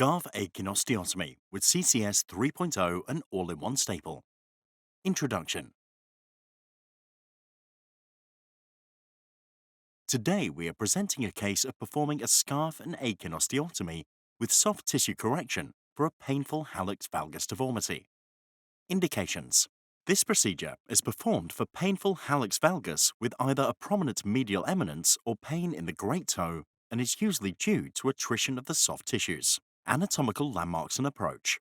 Scarf Akin Osteotomy with CCS 3.0 and all-in-one staple. Introduction. Today we are presenting a case of performing a scarf and Akin osteotomy with soft tissue correction for a painful hallux valgus deformity. Indications. This procedure is performed for painful hallux valgus with either a prominent medial eminence or pain in the great toe and is usually due to attrition of the soft tissues. Anatomical landmarks and approach.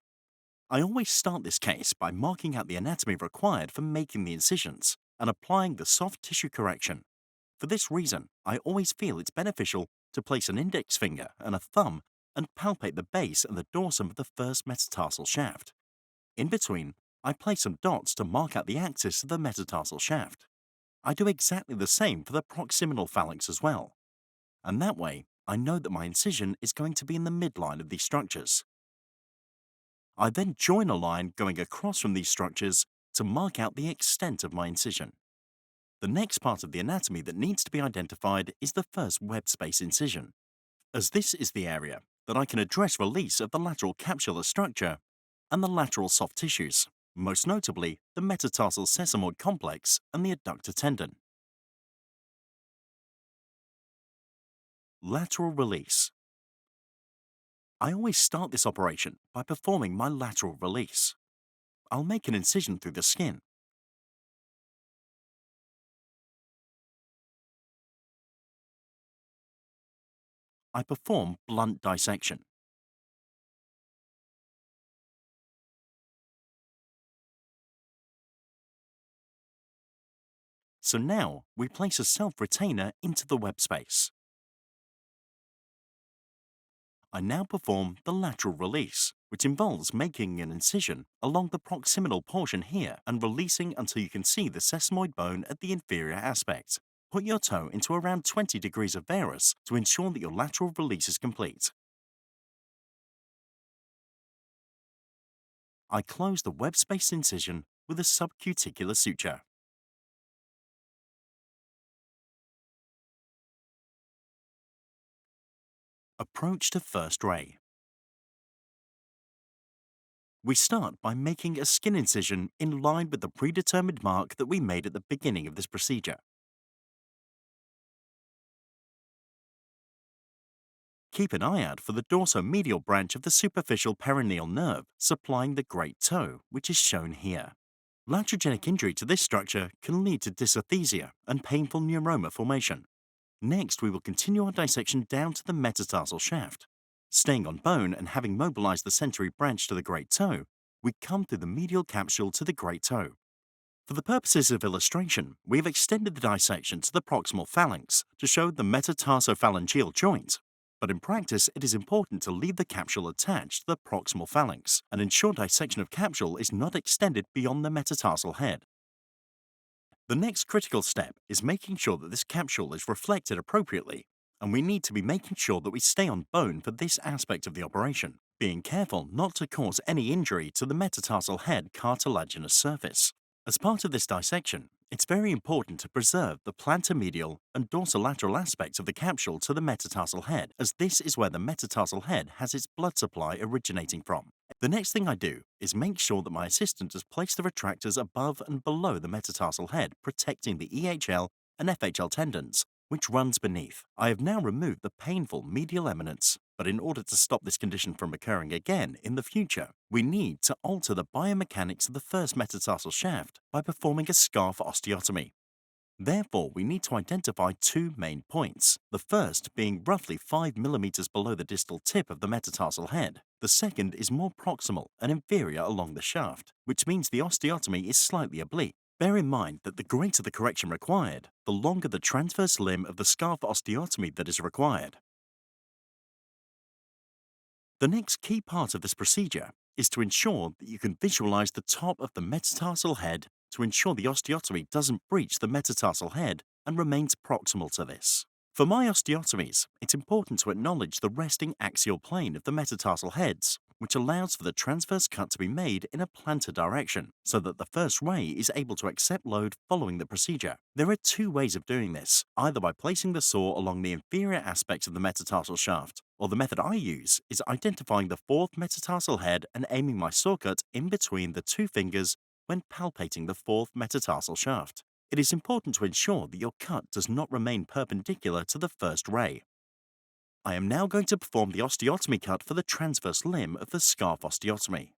I always start this case by marking out the anatomy required for making the incisions and applying the soft tissue correction. For this reason, I always feel it's beneficial to place an index finger and a thumb and palpate the base and the dorsum of the first metatarsal shaft. In between, I place some dots to mark out the axis of the metatarsal shaft. I do exactly the same for the proximal phalanx as well. And that way, I know that my incision is going to be in the midline of these structures. I then join a line going across from these structures to mark out the extent of my incision. The next part of the anatomy that needs to be identified is the first web space incision, as this is the area that I can address release of the lateral capsular structure and the lateral soft tissues, most notably the metatarsal sesamoid complex and the adductor tendon. Lateral release. I always start this operation by performing my lateral release. I'll make an incision through the skin. I perform blunt dissection. So now we place a self-retainer into the web space. I now perform the lateral release, which involves making an incision along the proximal portion here and releasing until you can see the sesamoid bone at the inferior aspect. Put your toe into around 20 degrees of varus to ensure that your lateral release is complete. I close the web space incision with a subcuticular suture. Approach to first ray. We start by making a skin incision in line with the predetermined mark that we made at the beginning of this procedure. Keep an eye out for the dorsomedial branch of the superficial perineal nerve supplying the great toe, which is shown here. Laterogenic injury to this structure can lead to dysesthesia and painful neuroma formation. Next, we will continue our dissection down to the metatarsal shaft. Staying on bone and having mobilized the sensory branch to the great toe, we come through the medial capsule to the great toe. For the purposes of illustration, we have extended the dissection to the proximal phalanx to show the metatarsophalangeal joint. But in practice, it is important to leave the capsule attached to the proximal phalanx and ensure dissection of capsule is not extended beyond the metatarsal head. The next critical step is making sure that this capsule is reflected appropriately, and we need to be making sure that we stay on bone for this aspect of the operation, being careful not to cause any injury to the metatarsal head cartilaginous surface. As part of this dissection, it's very important to preserve the plantar-medial and dorsolateral aspects of the capsule to the metatarsal head, as this is where the metatarsal head has its blood supply originating from. The next thing I do is make sure that my assistant has placed the retractors above and below the metatarsal head, protecting the EHL and FHL tendons, which runs beneath. I have now removed the painful medial eminence, but in order to stop this condition from occurring again in the future, we need to alter the biomechanics of the first metatarsal shaft by performing a scarf osteotomy. Therefore, we need to identify two main points, the first being roughly 5 mm below the distal tip of the metatarsal head. The second is more proximal and inferior along the shaft, which means the osteotomy is slightly oblique. Bear in mind that the greater the correction required, the longer the transverse limb of the scarf osteotomy that is required. The next key part of this procedure is to ensure that you can visualize the top of the metatarsal head to ensure the osteotomy doesn't breach the metatarsal head and remains proximal to this. For my osteotomies, it's important to acknowledge the resting axial plane of the metatarsal heads, which allows for the transverse cut to be made in a plantar direction so that the first ray is able to accept load following the procedure. There are two ways of doing this, either by placing the saw along the inferior aspects of the metatarsal shaft Or the method I use is identifying the fourth metatarsal head and aiming my saw cut in between the two fingers when palpating the fourth metatarsal shaft. It is important to ensure that your cut does not remain perpendicular to the first ray. I am now going to perform the osteotomy cut for the transverse limb of the scarf osteotomy.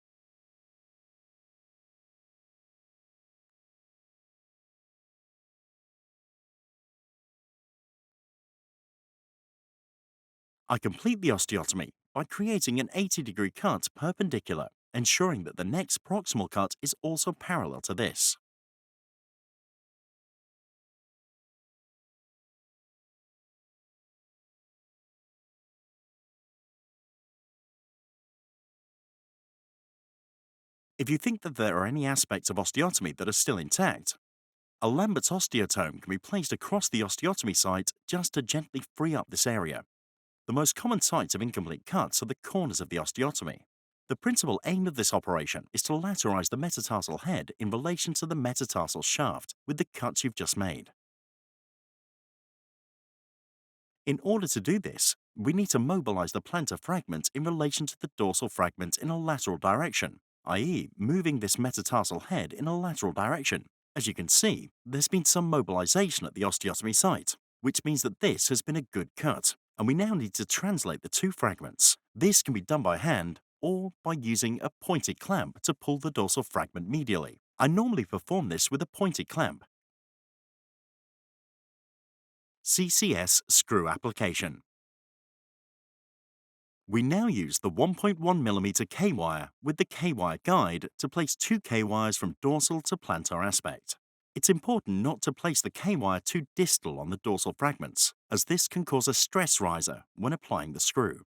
I complete the osteotomy by creating an 80-degree cut perpendicular, ensuring that the next proximal cut is also parallel to this. If you think that there are any aspects of osteotomy that are still intact, a Lambert's osteotome can be placed across the osteotomy site just to gently free up this area. The most common sites of incomplete cuts are the corners of the osteotomy. The principal aim of this operation is to lateralize the metatarsal head in relation to the metatarsal shaft with the cuts you've just made. In order to do this, we need to mobilize the plantar fragment in relation to the dorsal fragment in a lateral direction, i.e. moving this metatarsal head in a lateral direction. As you can see, there's been some mobilization at the osteotomy site, which means that this has been a good cut, and we now need to translate the two fragments. This can be done by hand or by using a pointed clamp to pull the dorsal fragment medially. I normally perform this with a pointed clamp. CCS Screw Application. We now use the 1.1mm K-wire with the K-wire guide to place two K-wires from dorsal to plantar aspect. It's important not to place the K-wire too distal on the dorsal fragments, as this can cause a stress riser when applying the screw.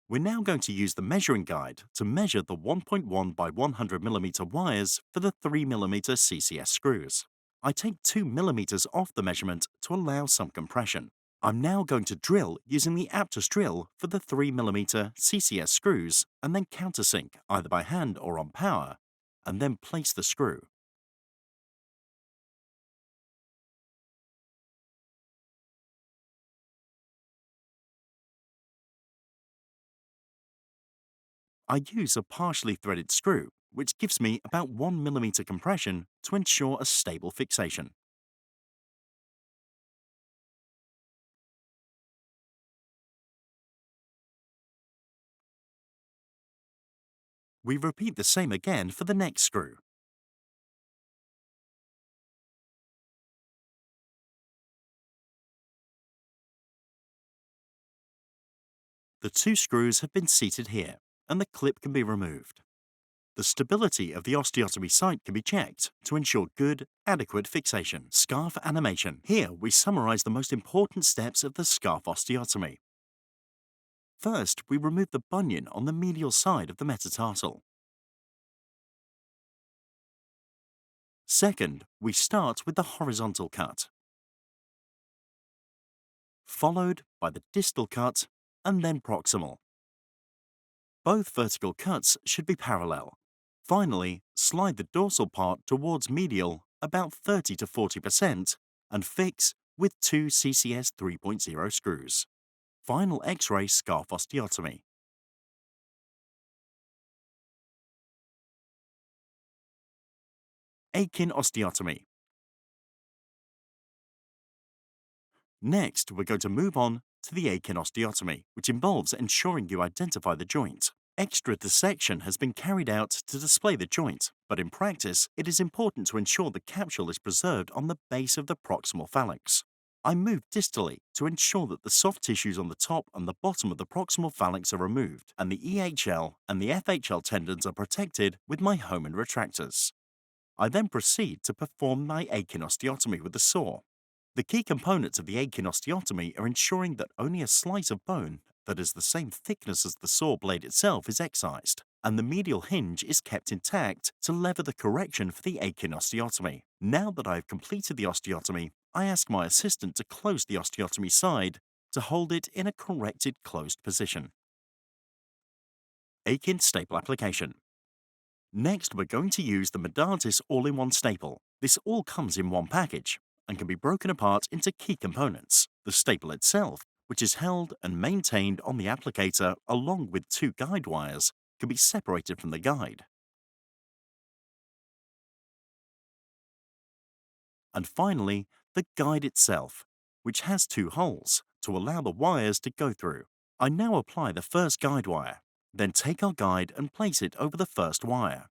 We're now going to use the measuring guide to measure the 1.1 by 100mm wires for the 3mm CCS screws. I take 2mm off the measurement to allow some compression. I'm now going to drill using the APTUS drill for the 3mm CCS screws and then countersink either by hand or on power, and then place the screw. I use a partially threaded screw, which gives me about 1mm compression to ensure a stable fixation. We repeat the same again for the next screw. The two screws have been seated here, and the clip can be removed. The stability of the osteotomy site can be checked to ensure good, adequate fixation. Scarf animation. Here we summarize the most important steps of the scarf osteotomy. First, we remove the bunion on the medial side of the metatarsal. Second, we start with the horizontal cut, followed by the distal cut, and then proximal. Both vertical cuts should be parallel. Finally, slide the dorsal part towards medial about 30 to 40% and fix with two CCS 3.0 screws. Final X-ray scarf osteotomy. Akin Osteotomy. Next, we're going to move on to the Akin Osteotomy, which involves ensuring you identify the joint. Extra dissection has been carried out to display the joint, but in practice, it is important to ensure the capsule is preserved on the base of the proximal phalanx. I move distally to ensure that the soft tissues on the top and the bottom of the proximal phalanx are removed, and the EHL and the FHL tendons are protected with my Hohmann retractors. I then proceed to perform my Akin osteotomy with the saw. The key components of the Akin osteotomy are ensuring that only a slice of bone that is the same thickness as the saw blade itself is excised, and the medial hinge is kept intact to lever the correction for the Akin osteotomy. Now that I have completed the osteotomy, I ask my assistant to close the osteotomy side to hold it in a corrected closed position. Akin staple application. Next, we're going to use the Medartis all-in-one staple. This all comes in one package and can be broken apart into key components. The staple itself, which is held and maintained on the applicator along with two guide wires, can be separated from the guide. And finally, the guide itself, which has two holes to allow the wires to go through. I now apply the first guide wire, then take our guide and place it over the first wire.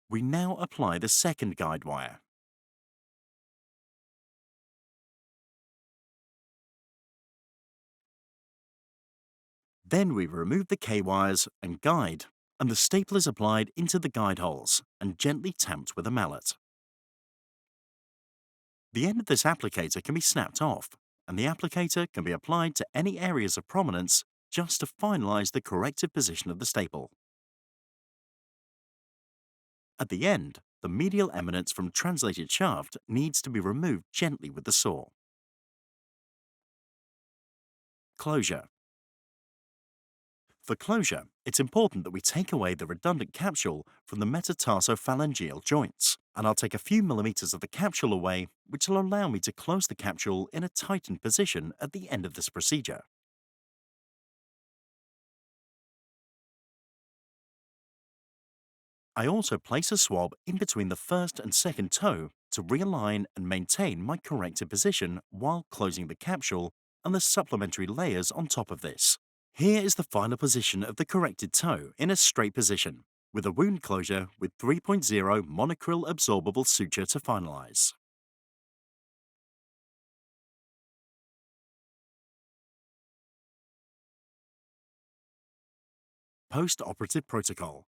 We now apply the second guide wire. Then we remove the K-wires and guide, and the staple is applied into the guide holes and gently tamped with a mallet. The end of this applicator can be snapped off, and the applicator can be applied to any areas of prominence just to finalize the corrective position of the staple. At the end, the medial eminence from translated shaft needs to be removed gently with the saw. Closure. For closure, it's important that we take away the redundant capsule from the metatarsophalangeal joints, and I'll take a few millimeters of the capsule away, which will allow me to close the capsule in a tightened position at the end of this procedure. I also place a swab in between the first and second toe to realign and maintain my corrected position while closing the capsule and the supplementary layers on top of this. Here is the final position of the corrected toe in a straight position, with a wound closure with 3.0 monocryl absorbable suture to finalize. Postoperative Protocol.